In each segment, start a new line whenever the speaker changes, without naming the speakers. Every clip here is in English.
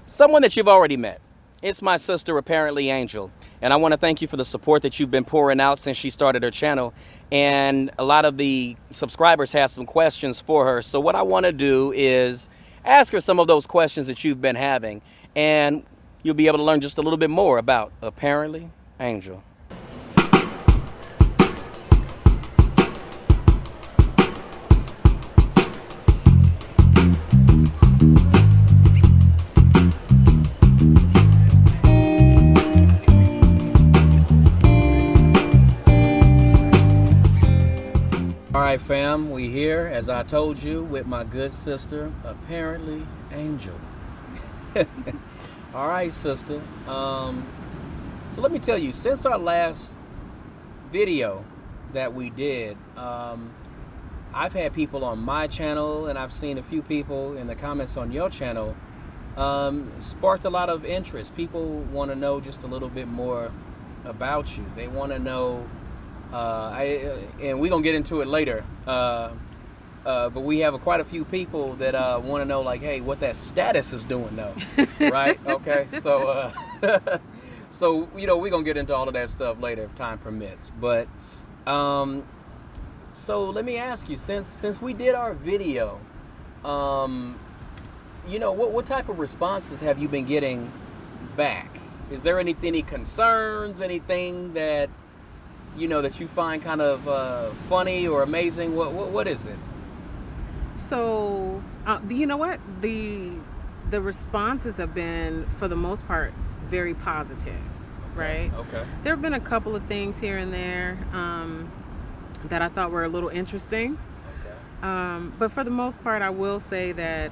someone that you've already met. It's my sister, apparently Angel. And I want to thank you for the support that you've been pouring out since she started her channel. And a lot of the subscribers have some questions for her. So what I want to do is ask her some of those questions that you've been having. And you'll be able to learn just a little bit more about apparently Angel. All right, fam, we here, as I told you, with my good sister, apparently Angel. All right, sister. So let me tell you, since our last video that we did, I've had people on my channel, and I've seen a few people in the comments on your channel, sparked a lot of interest. People want to know just a little bit more about you. They want to know, and we're gonna get into it later, but we have quite a few people that want to know, like, hey, what that status is doing though. Right? Okay, so so you know, we're gonna get into all of that stuff later if time permits. But so let me ask you, since we did our video, you know, what type of responses have you been getting back? Is there any concerns, anything that you know that you find kind of funny or amazing? What is it?
So, you know what? The responses have been, for the most part, very positive, right?
Okay.
There have been a couple of things here and there that I thought were a little interesting.
Okay.
But for the most part, I will say that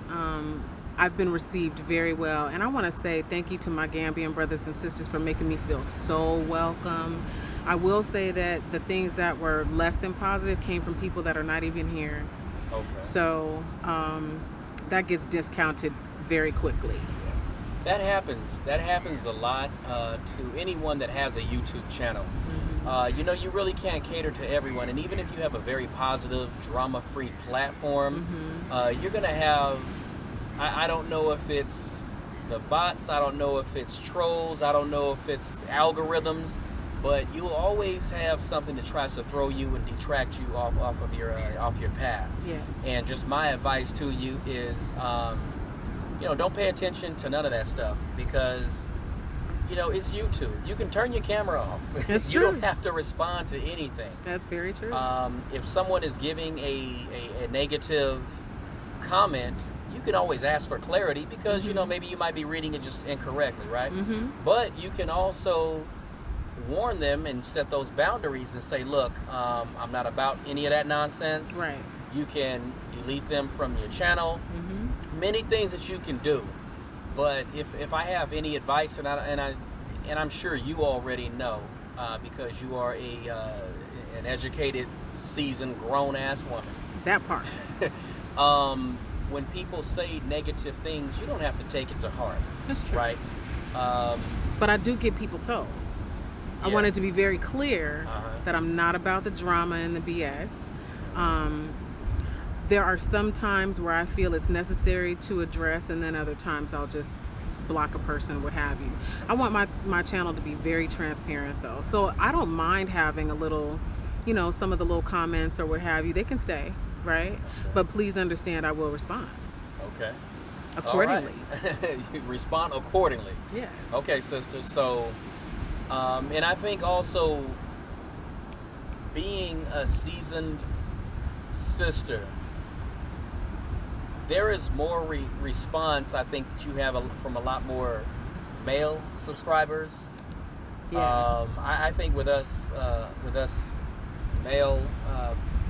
I've been received very well. And I want to say thank you to my Gambian brothers and sisters for making me feel so welcome. I will say that the things that were less than positive came from people that are not even here.
Okay.
So that gets discounted very quickly.
That happens. That happens a lot to anyone that has a YouTube channel.
Mm-hmm.
You know, you really can't cater to everyone. And even if you have a very positive, drama-free platform,
Mm-hmm.
you're going to have, I don't know if it's the bots, I don't know if it's trolls, I don't know if it's algorithms, but you'll always have something that tries to throw you and detract you off of your path.
Yes.
And just my advice to you is, you know, don't pay attention to none of that stuff, because, you know, it's YouTube. You can turn your camera off.
That's
You
true.
don't have to respond to anything.
That's very true.
If someone is giving a negative comment, you can always ask for clarity, because, you know, maybe you might be reading it just incorrectly, right?
Mm-hmm.
But you can also warn them and set those boundaries and say, look, I'm not about any of that nonsense.
Right.
You can delete them from your channel.
Mm-hmm.
Many things that you can do. But if I have any advice, and I'm sure you already know, because you are an educated, seasoned, grown-ass woman.
That part.
When people say negative things, you don't have to take it to heart.
That's true.
Right?
But I do get people told. I
Yeah.
wanted to be very clear
Uh-huh.
that I'm not about the drama and the BS. There are some times where I feel it's necessary to address, and then other times I'll just block a person, what have you. I want my channel to be very transparent though. So I don't mind having a little, you know, some of the little comments or what have you. They can stay, right?
Okay.
But please understand I will respond
Okay.
accordingly.
All right. You respond accordingly.
Yes.
Okay, sister. So, and I think also being a seasoned sister, there is more response, I think, that you have from a lot more male subscribers.
Yes.
I think with us male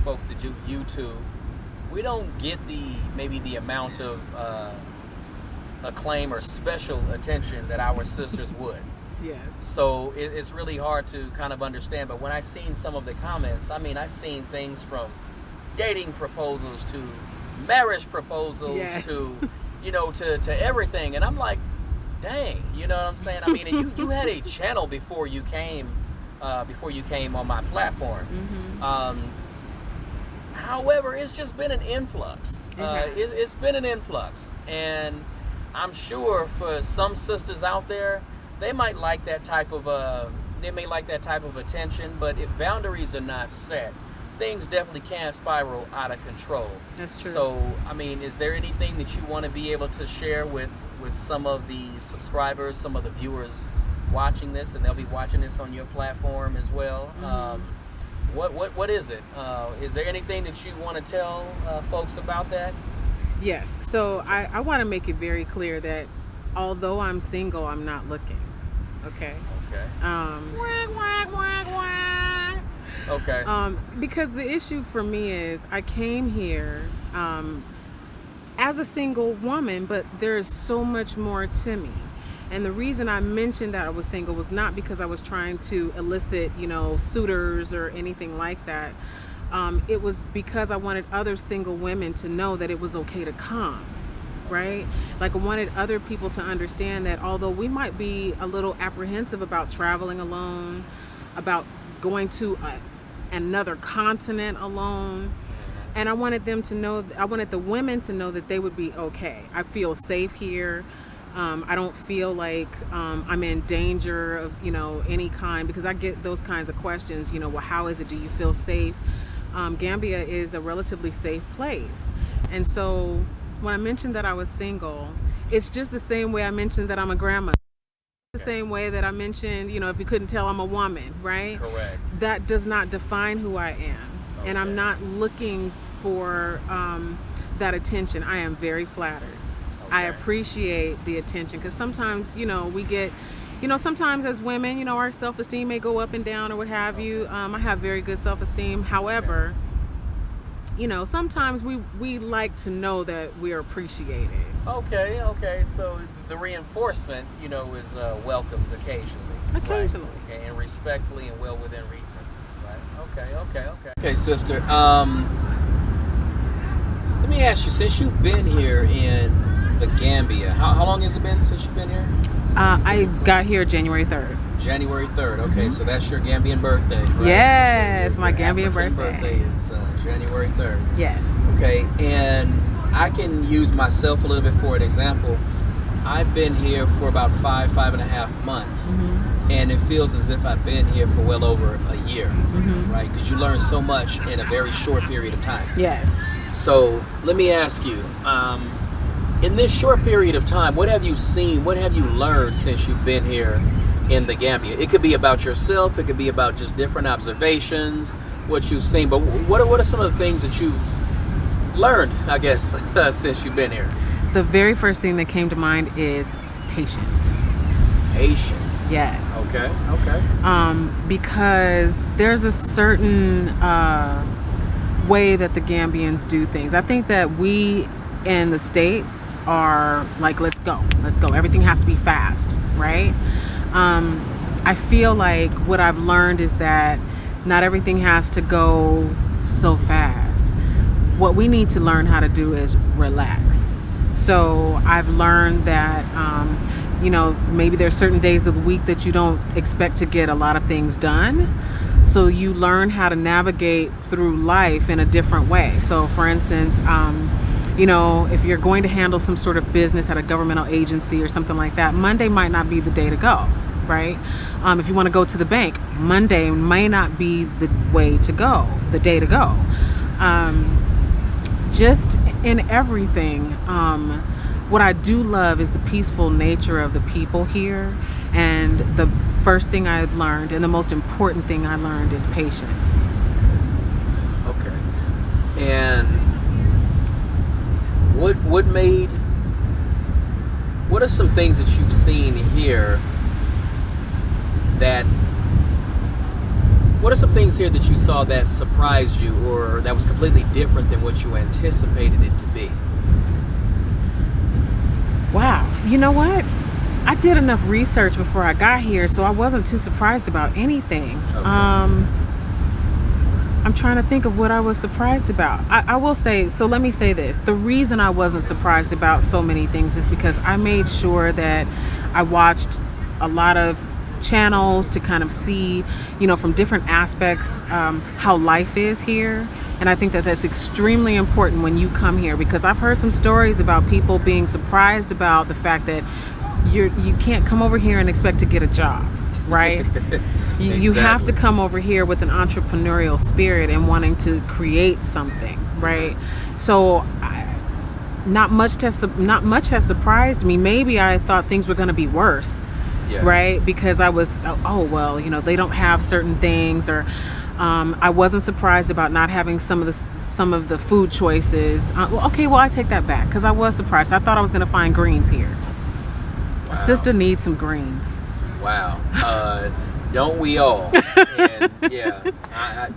folks that do YouTube, we don't get maybe the amount of acclaim or special attention that our sisters would.
Yes.
So it's really hard to kind of understand. But when I seen some of the comments, I mean, I seen things from dating proposals to marriage proposals,
Yes.
to, you know, to everything. And I'm like, dang, you know what I'm saying? I mean, and you had a channel before you came on my platform.
Mm-hmm.
However, it's just been an influx. It's been an influx. And I'm sure for some sisters out there, they might like that type of attention, but if boundaries are not set, things definitely can spiral out of control.
That's true.
So, I mean, is there anything that you want to be able to share with some of the subscribers, some of the viewers watching this, and they'll be watching this on your platform as well? What is it? Is there anything that you want to tell folks about that?
Yes. So I want to make it very clear that although I'm single, I'm not looking. Okay.
Okay.
Because the issue for me is I came here as a single woman, but there's so much more to me. And the reason I mentioned that I was single was not because I was trying to elicit, suitors or anything like that. It was because I wanted other single women to know that it was okay to come, right? Like I wanted other people to understand that although we might be a little apprehensive about traveling alone, about going to another continent alone, and I wanted them to know, I wanted the women to know that they would be okay. I feel safe here. I don't feel like I'm in danger of, any kind, because I get those kinds of questions, well, how is it? Do you feel safe? Gambia is a relatively safe place. And so when I mentioned that I was single, it's just the same way I mentioned that I'm a grandma. The same way that I mentioned, if you couldn't tell, I'm a woman, right?
Correct.
That does not define who I am. Okay. And I'm not looking for that attention. I am very flattered. Okay. I appreciate the attention, because sometimes, we get, sometimes as women, our self-esteem may go up and down or what have you. I have very good self-esteem. However, sometimes we like to know that we're appreciated.
Okay. So the reinforcement, is welcomed occasionally.
Occasionally.
Right? Okay, and respectfully and well within reason. Right. Okay. Okay, sister. Let me ask you, since you've been here in the Gambia, how long has it been since you've been here?
I got here January 3rd.
January 3rd. Okay, so that's your Gambian birthday, right?
Yes, my Gambian
African
birthday
is January 3rd.
Yes.
Okay, and I can use myself a little bit for an example. I've been here for about 5.5 months, and it feels as if I've been here for well over a year, right? Because you learn so much in a very short period of time.
Yes.
So let me ask you, in this short period of time, what have you seen, what have you learned since you've been here in the Gambia? It could be about yourself, it could be about just different observations, what you've seen, but what are some of the things that you've learned, I guess, since you've been here?
The very first thing that came to mind is patience.
Patience?
Yes.
Okay.
Because there's a certain way that the Gambians do things. I think that we in the States are like, let's go. Everything has to be fast, right? I feel like what I've learned is that not everything has to go so fast. What we need to learn how to do is relax. So I've learned that, maybe there's certain days of the week that you don't expect to get a lot of things done. So you learn how to navigate through life in a different way. So for instance, if you're going to handle some sort of business at a governmental agency or something like that, Monday might not be the day to go, right? If you want to go to the bank, Monday may not be the day to go. Just in everything, what I do love is the peaceful nature of the people here. And the first thing I learned, and the most important thing I learned, is patience.
Okay. And what are some things that you've seen here what are some things here that you saw that surprised you, or that was completely different than what you anticipated it to be?
Wow. You know what? I did enough research before I got here, so I wasn't too surprised about anything. Okay. I'm trying to think of what I was surprised about. I will say, so let me say this. The reason I wasn't surprised about so many things is because I made sure that I watched a lot of channels to kind of see, from different aspects, how life is here. And I think that that's extremely important when you come here, because I've heard some stories about people being surprised about the fact that you can't come over here and expect to get a job, right? You have to come over here with an entrepreneurial spirit and wanting to create something, right? So not much has surprised me. Maybe I thought things were going to be worse, right? Because I was, well, they don't have certain things, or I wasn't surprised about not having some of the food choices. I take that back, because I was surprised. I thought I was going to find greens here.
Wow.
A sister needs some greens.
Wow. Don't we all? And,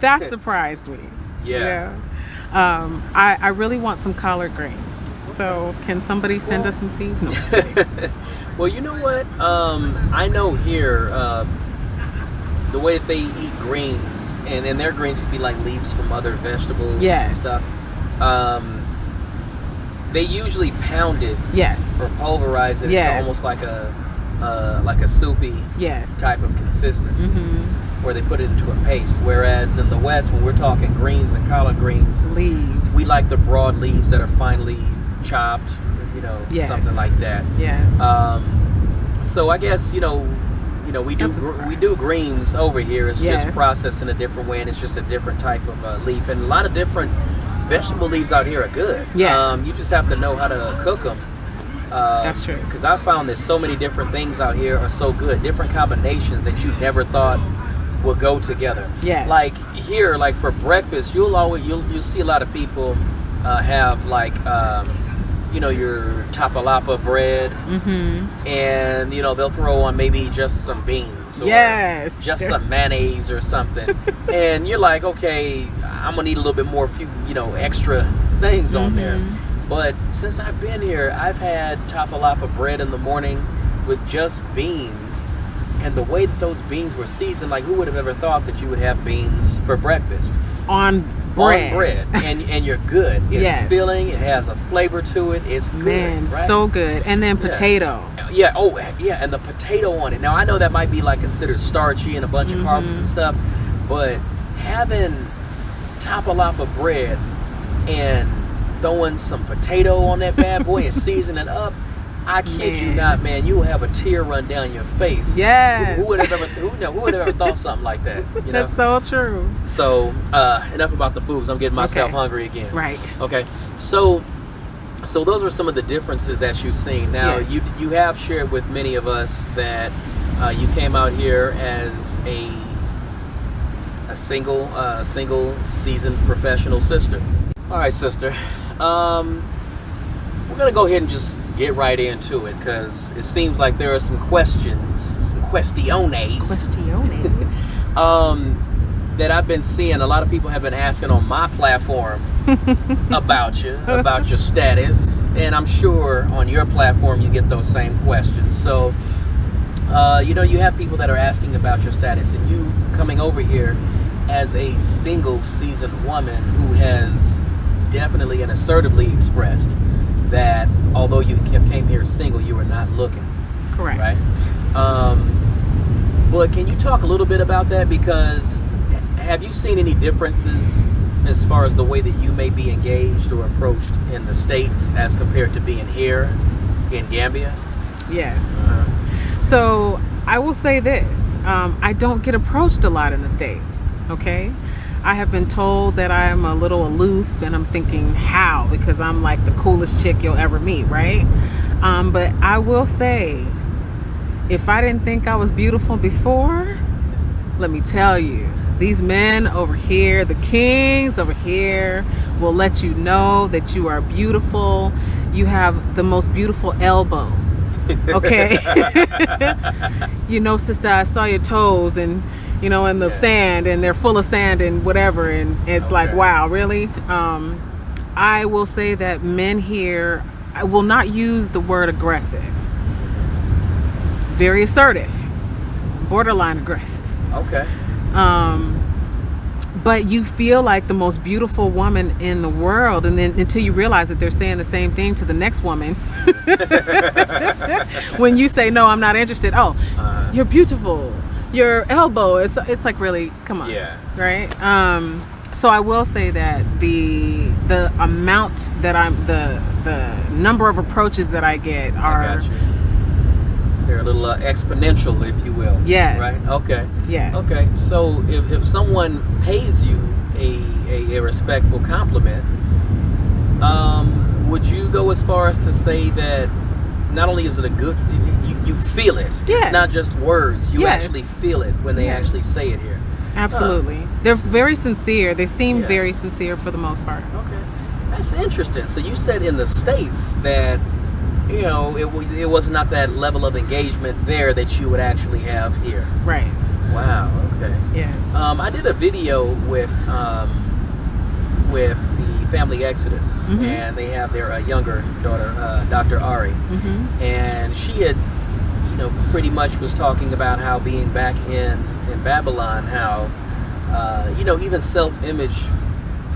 That surprised me.
Yeah.
I really want some collard greens. So can somebody send us some seeds? No, just kidding.
Well, you know what? I know here the way that they eat greens, and their greens could be like leaves from other vegetables and stuff. They usually pound it, or pulverize it. It's almost like a soupy type of consistency, where they put it into a paste. Whereas in the West, when we're talking greens and collard greens,
leaves,
we like the broad leaves that are finely chopped, something like that. So I guess we do greens over here. It's just processed in a different way, and it's just a different type of leaf. And a lot of different vegetable leaves out here are good. You just have to know how to cook them.
That's true.
Because I found that so many different things out here are so good, different combinations that you never thought would go together. Like here, like for breakfast, you'll see a lot of people have like your tapalapa bread, and they'll throw on maybe just some beans, or just some mayonnaise or something, and you're like, okay, I'm gonna need a little bit more, extra things on there. But since I've been here, I've had tapalapa bread in the morning with just beans, and the way that those beans were seasoned, like who would have ever thought that you would have beans for breakfast
on bread?
And you're good. It's filling. It has a flavor to it. It's good.
Man,
right?
So good. And then potato.
And the potato on it. Now I know that might be like considered starchy and a bunch of carbs and stuff, but having tapalapa bread and throwing some potato on that bad boy and seasoning up, I kid you not, man, you will have a tear run down your face. Who would have ever thought something like that?
That's so true.
So enough about the foods. I'm getting myself hungry again.
Right.
Okay. So those are some of the differences that you've seen. Now you have shared with many of us that you came out here as a single seasoned professional sister. All right, sister. We're gonna go ahead and just get right into it, because it seems like there are some questions, some questiones, that I've been seeing. A lot of people have been asking on my platform about you, about your status, and I'm sure on your platform you get those same questions. So, you have people that are asking about your status, and you coming over here as a single seasoned woman who has definitely and assertively expressed that although you came here single, you were not looking.
Correct.
Right? But can you talk a little bit about that? Because have you seen any differences as far as the way that you may be engaged or approached in the States as compared to being here in Gambia?
Yes. So I will say this. I don't get approached a lot in the States. Okay? I have been told that I'm a little aloof, and I'm thinking, how? Because I'm like the coolest chick you'll ever meet, right? But I will say, if I didn't think I was beautiful before, let me tell you, these men over here, the kings over here, will let you know that you are beautiful. You have the most beautiful elbow. Okay? Sister, I saw your toes, and in the sand, and they're full of sand and whatever, and it's like, wow, really? I will say that men here, I will not use the word aggressive. Very assertive, borderline aggressive.
Okay.
But you feel like the most beautiful woman in the world, and then until you realize that they're saying the same thing to the next woman. When you say, no, I'm not interested. Oh, you're beautiful. Your elbow, it's like, really, come on.
Yeah.
Right? So I will say that the amount that the number of approaches that I get
I
are,
got you. They're a little exponential, if you will.
yes,
Right. Okay.
yes,
Okay. So if someone pays you a respectful compliment, would you go as far as to say that not only is it a good, you feel it.
Yes.
It's not just words. You
Yes.
actually feel it when they
Yes.
actually say it here.
absolutely. They're very sincere. They seem
Yeah.
very sincere for the most part.
Okay, that's interesting. So you said in the States that it was not that level of engagement there that you would actually have here.
Right.
Wow. Okay.
Yes.
I did a video with the family Exodus,
Mhm.
and they have their younger daughter, Dr. Ari,
Mm-hmm.
and she had, pretty much was talking about how being back in Babylon, how, even self-image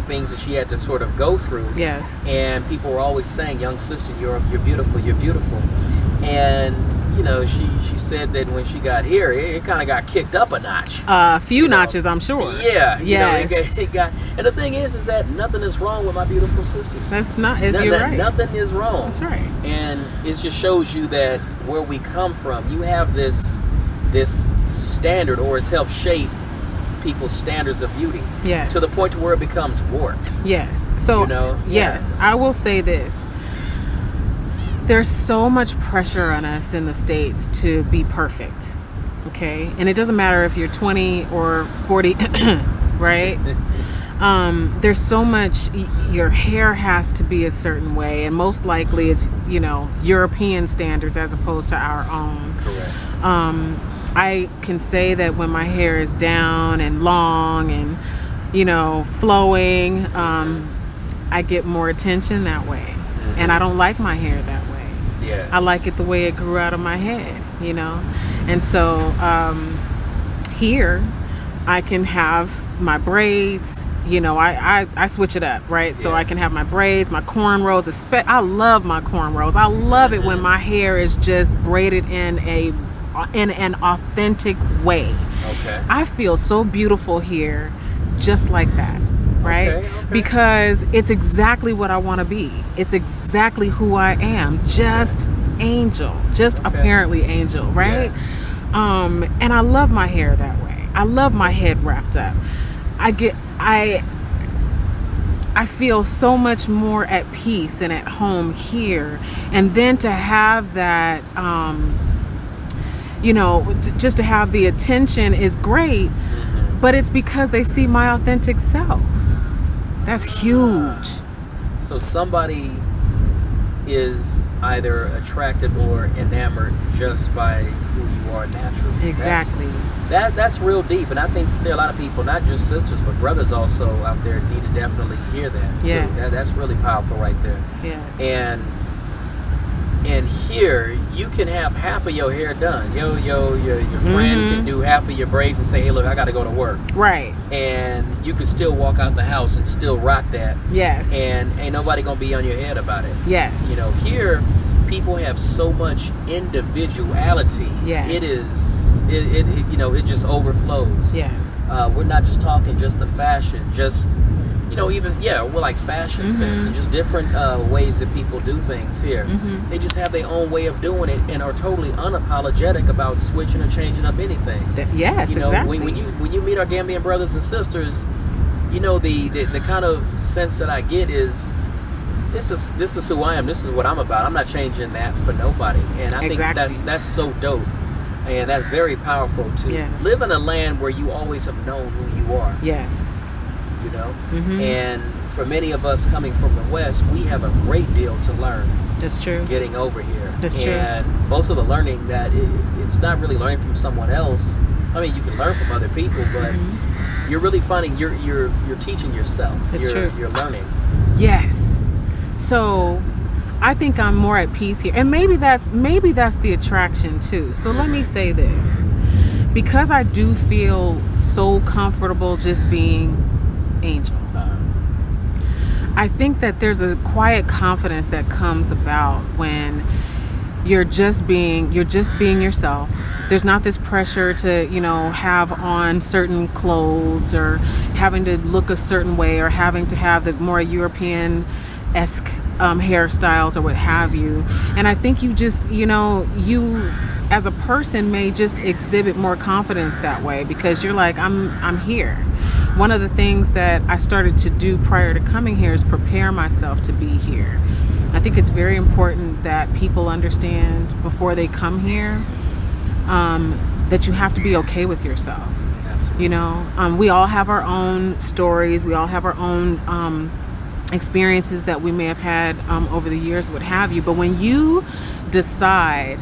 things that she had to sort of go through.
Yes.
And people were always saying, "Young sister, you're beautiful, you're beautiful." And she said that when she got here, it kind of got kicked up a notch.
A few
You know,
notches, I'm sure.
Yeah,
Yes.
it got. And the thing is that nothing is wrong with my beautiful sisters.
That's not. You're right.
Nothing is wrong.
That's right.
And it just shows you that where we come from, you have this standard, or it's helped shape people's standards of beauty.
Yes.
To the point to where it becomes warped.
Yes. So, yes, I will say this. There's so much pressure on us in the States to be perfect. Okay? And it doesn't matter if you're 20 or 40, right? There's so much, your hair has to be a certain way, and most likely it's, European standards as opposed to our own.
Correct.
I can say that when my hair is down and long and, flowing, I get more attention that way.
Mm-hmm.
And I don't like my hair that way.
Yeah.
I like it the way it grew out of my head, And so here I can have my braids, I switch it up, right? So
Yeah.
I can have my braids, my cornrows. I love my cornrows. I love it when my hair is just braided in an authentic way.
Okay.
I feel so beautiful here just like that, right?
Okay.
Because it's exactly what I want to be. It's exactly who I am. Just angel. Just apparently angel, right?
Yeah.
And I love my hair that way. I love my head wrapped up. I feel so much more at peace and at home here. And then to have that just to have the attention is great, but it's because they see my authentic self. That's huge.
So somebody is either attracted or enamored just by who you are naturally.
Exactly.
That's real deep, and I think there are a lot of people, not just sisters but brothers also out there, need to definitely hear that
Yes.
too. That's really powerful right there.
Yes.
And here you can have half of your hair done. Your friend can do half of your braids and say, "Hey, look, I got to go to work."
Right.
And you can still walk out the house and still rock that.
Yes.
And ain't nobody gonna be on your head about it.
Yes.
Here people have so much individuality.
Yes.
It just overflows.
Yes.
We're not just talking just the fashion, just we're like fashion sense and just different ways that people do things here. They just have their own way of doing it and are totally unapologetic about switching or changing up anything.
Yes, exactly.
When you meet our Gambian brothers and sisters, the kind of sense that I get is this is who I am. This is what I'm about. I'm not changing that for nobody. And I think that's so dope. And that's very powerful to live in a land where you always have known who you are.
Yes.
And for many of us coming from the West, we have a great deal to learn.
That's true.
Getting over here.
That's true.
And most of the learning that it's not really learning from someone else. I mean, you can learn from other people, but you're really finding you're teaching yourself.
That's true.
You're learning.
Yes. So I think I'm more at peace here. And maybe that's the attraction too. So let me say this. Because I do feel so comfortable just being angel. I think that there's a quiet confidence that comes about when you're just being yourself. There's not this pressure to, have on certain clothes or having to look a certain way or having to have the more European-esque hairstyles or what have you. And I think you just, you as a person may just exhibit more confidence that way because you're like, I'm here. One of the things that I started to do prior to coming here is prepare myself to be here. I think it's very important that people understand before they come here that you have to be okay with yourself.
Absolutely.
We all have our own stories. We all have our own experiences that we may have had over the years, what have you. But when you decide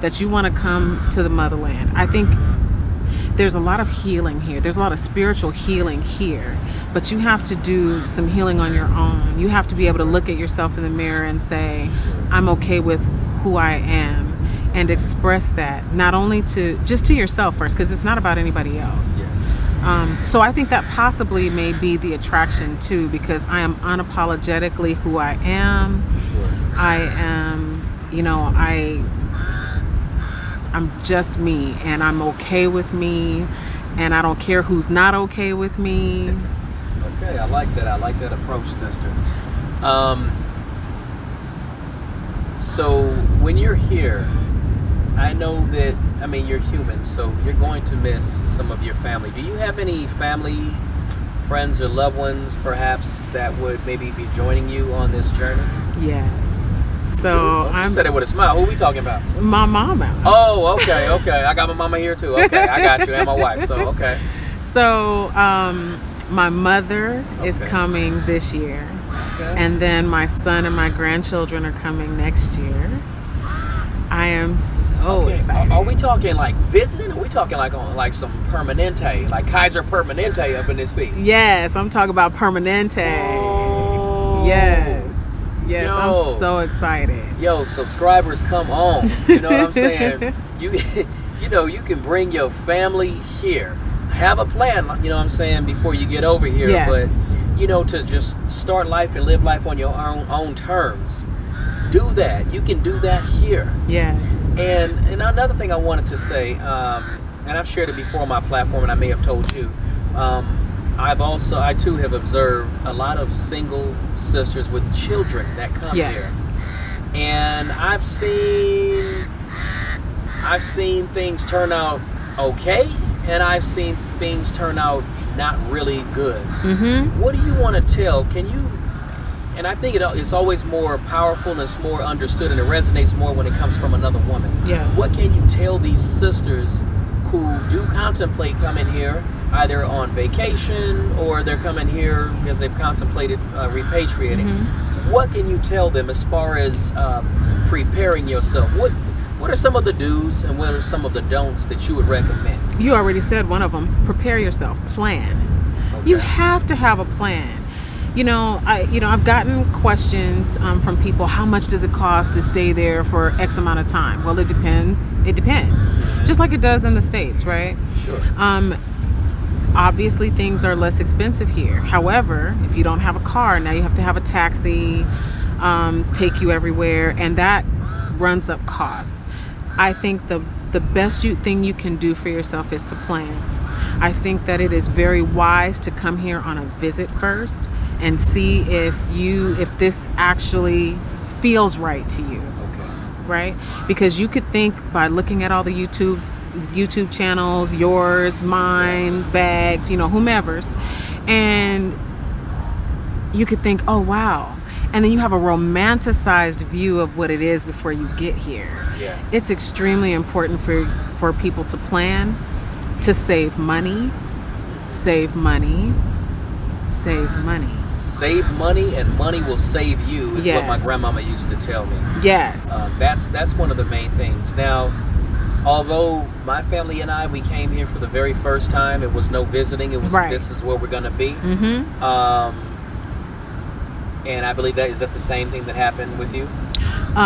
that you want to come to the motherland, I think there's a lot of healing here. There's a lot of spiritual healing here. But you have to do some healing on your own. You have to be able to look at yourself in the mirror and say, I'm okay with who I am, and express that not only to yourself first, because it's not about anybody else.
Yes.
So I think that possibly may be the attraction too, because I am unapologetically who I am.
Sure.
I am, I'm just me, and I'm okay with me, and I don't care who's not okay with me.
Okay, I like that. I like that approach, sister. So when you're here, I know that, you're human, so you're going to miss some of your family. Do you have any family, friends, or loved ones, perhaps, that would maybe be joining you on this journey?
Yes. So
She said it with a smile. Who are we talking about?
My mama.
Oh, okay. I got my mama here too. Okay, I got you, and my wife. So okay.
So my mother is coming this year, and then my son and my grandchildren are coming next year. I am so excited.
Are we talking like visiting? Or are we talking like on like some Permanente, like Kaiser Permanente up in this piece?
Yes, I'm talking about Permanente.
Oh.
Yes,
Yo.
I'm so excited.
Yo, subscribers, come on. You know what I'm saying? You can bring your family here. Have a plan, you know what I'm saying, before you get over here.
Yes.
But, to just start life and live life on your own terms. Do that. You can do that here.
Yes.
And another thing I wanted to say, and I've shared it before on my platform, and I may have told you, I too have observed a lot of single sisters with children that come here. And I've seen things turn out okay, and I've seen things turn out not really good.
Mm-hmm.
What do you want to tell? Can you? And I think it's always more powerful and it's more understood and it resonates more when it comes from another woman.
Yes.
What can you tell these sisters who do contemplate coming here, either on vacation or they're coming here because they've contemplated repatriating?
Mm-hmm.
What can you tell them as far as preparing yourself? What are some of the do's and what are some of the don'ts that you would recommend?
You already said one of them. Prepare yourself. Plan.
Okay.
You have to have a plan. I've gotten questions from people. How much does it cost to stay there for X amount of time? Well, it depends. It depends.
Mm-hmm.
Just like it does in the States, right?
Sure.
Obviously, things are less expensive here. However, if you don't have a car, now you have to have a taxi, take you everywhere, and that runs up costs. I think the best thing you can do for yourself is to plan. I think that it is very wise to come here on a visit first and see if this actually feels right to you.
Okay.
Right? Because you could think by looking at all the YouTube channels, yours, mine, Bags, whomever's, and you could think, oh wow. And then you have a romanticized view of what it is before you get here.
Yeah.
It's extremely important for people to plan, to save money. Save money, and money will save you, is what my grandmama used to tell me. Yes.
That's one of the main things. Now, although my family and we came here for the very first time, it was no visiting. It was This is where we're going to be.
Mm-hmm.
And I believe is that the same thing that happened with you?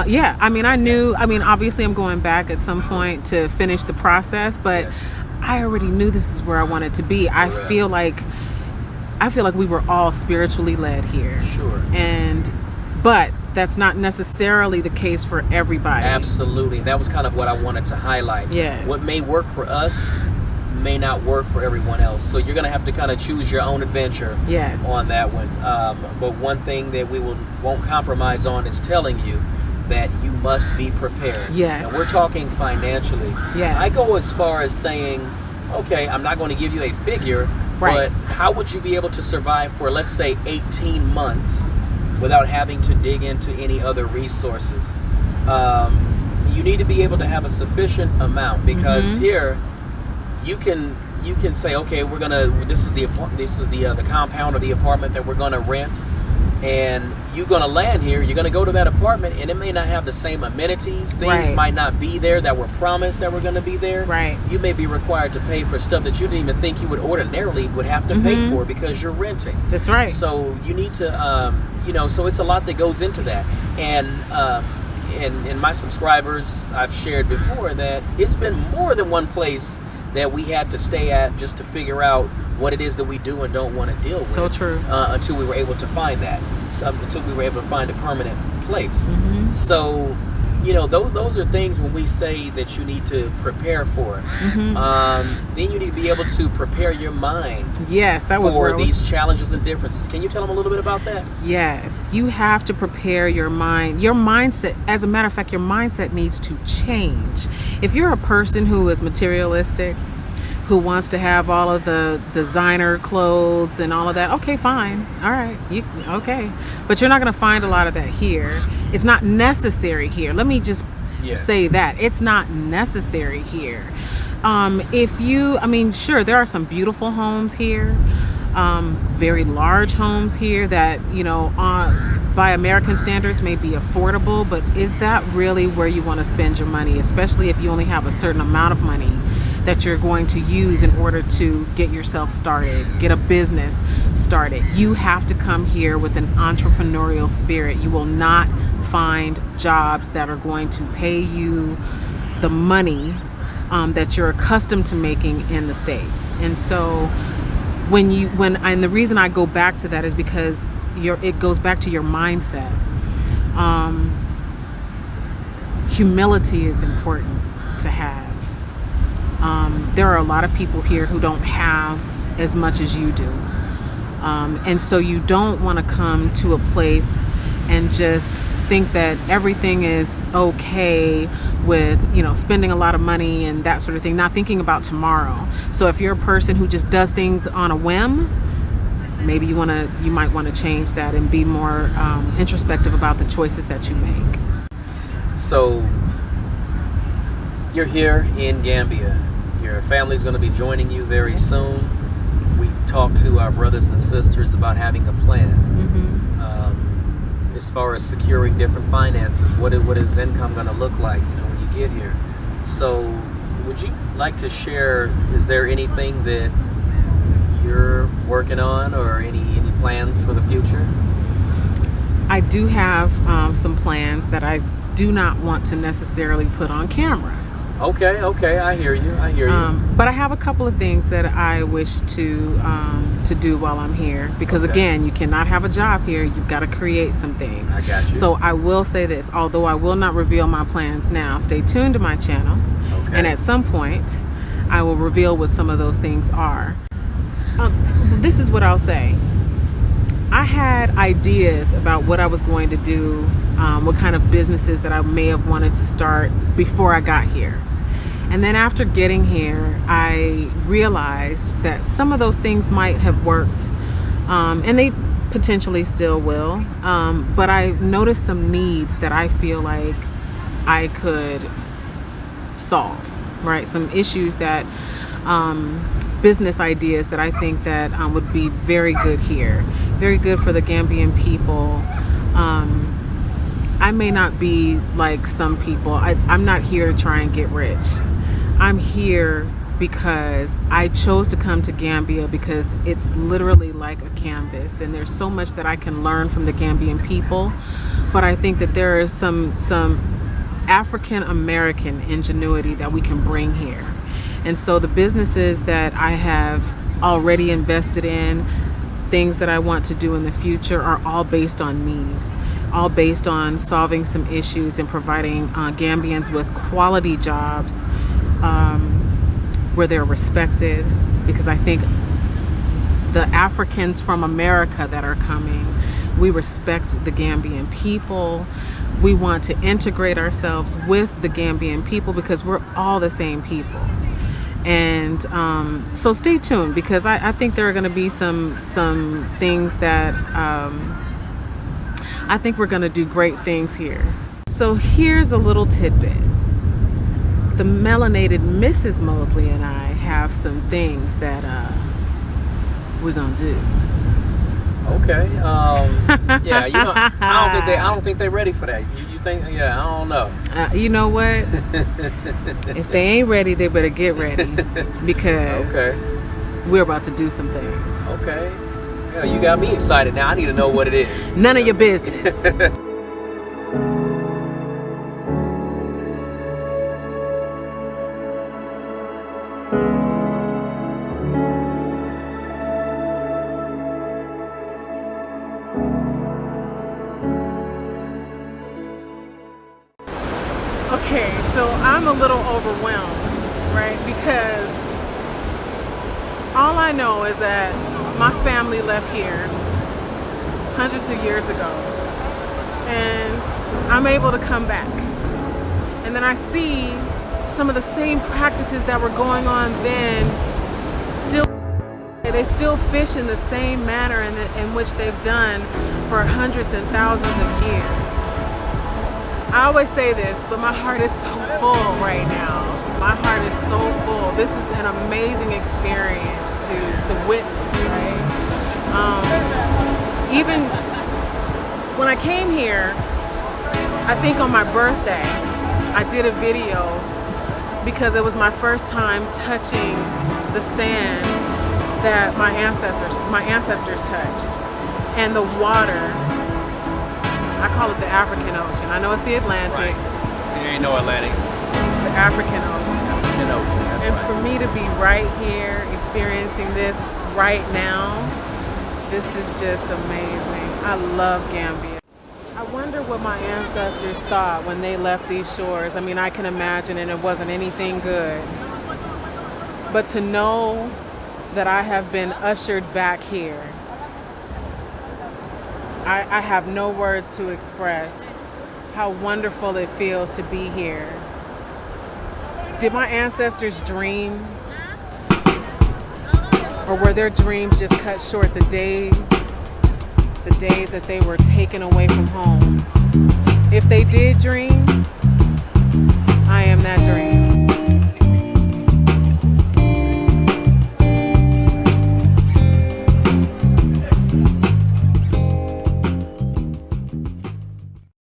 Yeah. I knew. Obviously, I'm going back at some point to finish the process, but
Yes.
I already knew this is where I wanted to be. I feel like we were all spiritually led here.
Sure.
But that's not necessarily the case for everybody.
Absolutely. That was kind of what I wanted to highlight.
Yes.
What may work for us may not work for everyone else. So you're going to have to kind of choose your own adventure
Yes.
on that one. But one thing that we won't compromise on is telling you that you must be prepared.
Yes.
And we're talking financially.
Yes.
I go as far as saying, okay, I'm not going to give you a figure,
Right.
but how would you be able to survive for, let's say, 18 months without having to dig into any other resources? You need to be able to have a sufficient amount, because here you can say, okay, we're gonna, this is the compound or the apartment that we're gonna rent, and you're gonna land here. You're gonna go to that apartment, and it may not have the same amenities. Things
Right.
might not be there that were promised that were gonna be there.
Right.
You may be required to pay for stuff that you didn't even think you would ordinarily would have to pay for because you're renting.
That's right.
So you need to, so it's a lot that goes into that. And in my subscribers, I've shared before that it's been more than one place that we had to stay at just to figure out what it is that we do and don't want to deal with.
So true.
Until we were able to find that. Until we were able to find a permanent place. So, those are things when we say that you need to prepare for it. Then you need to be able to prepare your mind
Yes, that was where
for
I was.
these challenges and differences. Can you tell them a little bit about that?
Yes, you have to prepare your mind. Your mindset, as a matter of fact, your mindset needs to change. If you're a person who is materialistic, who wants to have all of the designer clothes and all of that, okay, fine. All right. Okay. But you're not going to find a lot of that here. It's not necessary here. Let me just say that. It's not necessary here. Sure, there are some beautiful homes here, very large homes here that, by American standards may be affordable, but is that really where you want to spend your money, especially if you only have a certain amount of money that you're going to use in order to get yourself started, get a business started? You have to come here with an entrepreneurial spirit. You will not find jobs that are going to pay you the money that you're accustomed to making in the States. And so and the reason I go back to that is because it goes back to your mindset. Humility is important to have. There are a lot of people here who don't have as much as you do. And so you don't want to come to a place and just think that everything is okay with, spending a lot of money and that sort of thing, not thinking about tomorrow. So if you're a person who just does things on a whim, maybe you might want to change that and be more introspective about the choices that you make.
So you're here in Gambia. Your family's going to be joining you very soon. We've talked to our brothers and sisters about having a plan. As far as securing different finances, what is income going to look like, when you get here? So would you like to share, is there anything that you're working on or any plans for the future?
I do have some plans that I do not want to necessarily put on camera.
Okay, I hear you.
But I have a couple of things that I wish to do while I'm here, because again, you cannot have a job here. You've got to create some things.
I got you.
So I will say this, although I will not reveal my plans now, stay tuned to my channel.
Okay.
And at some point, I will reveal what some of those things are. This is what I'll say. I had ideas about what I was going to do, what kind of businesses that I may have wanted to start before I got here. And then after getting here, I realized that some of those things might have worked, and they potentially still will. But I noticed some needs that I feel like I could solve, right? Some issues that, business ideas that I think that would be very good here, very good for the Gambian people. I may not be like some people. I'm not here to try and get rich. I'm here because I chose to come to Gambia because it's literally like a canvas, and there's so much that I can learn from the Gambian people. But I think that there is some African American ingenuity that we can bring here. And so the businesses that I have already invested in, things that I want to do in the future, are all based on need. all based on solving some issues and providing Gambians with quality jobs where they're respected, because I think the Africans from America that are coming, we respect the Gambian people. We want to integrate ourselves with the Gambian people because we're all the same people. And so stay tuned, because I think there are going to be some things that I think we're going to do great things here. So here's a little tidbit. The Melanated Mrs. Mosley and I have some things that we're going to do.
Okay. Yeah, you know, I don't think they're ready for that. You think? Yeah, I don't know.
You know what? If they ain't ready, they better get ready, because we're about to do some things.
Okay. Yeah, you got me excited now. I need to know what it is.
None of your business. Okay, so I'm a little overwhelmed, right? Because all I know is that my family left here hundreds of years ago, and I'm able to come back. And then I see some of the same practices that were going on then still. They still fish in the same manner in which they've done for hundreds and thousands of years. I always say this, but my heart is so full right now. My heart is so full. This is an amazing experience to witness, right? Even when I came here, I think on my birthday, I did a video because it was my first time touching the sand that my ancestors touched, and the water. I call it the African Ocean. I know it's the Atlantic.
Right. There ain't no Atlantic.
It's the African Ocean.
African Ocean, that's
and
right.
for me to be right here, experiencing this right now, this is just amazing. I love Gambia. I wonder what my ancestors thought when they left these shores. I mean, I can imagine, and it wasn't anything good. But to know that I have been ushered back here, I have no words to express how wonderful it feels to be here. Did my ancestors dream? Or were their dreams just cut short the days that they were taken away from home? If they did dream, I am that dream.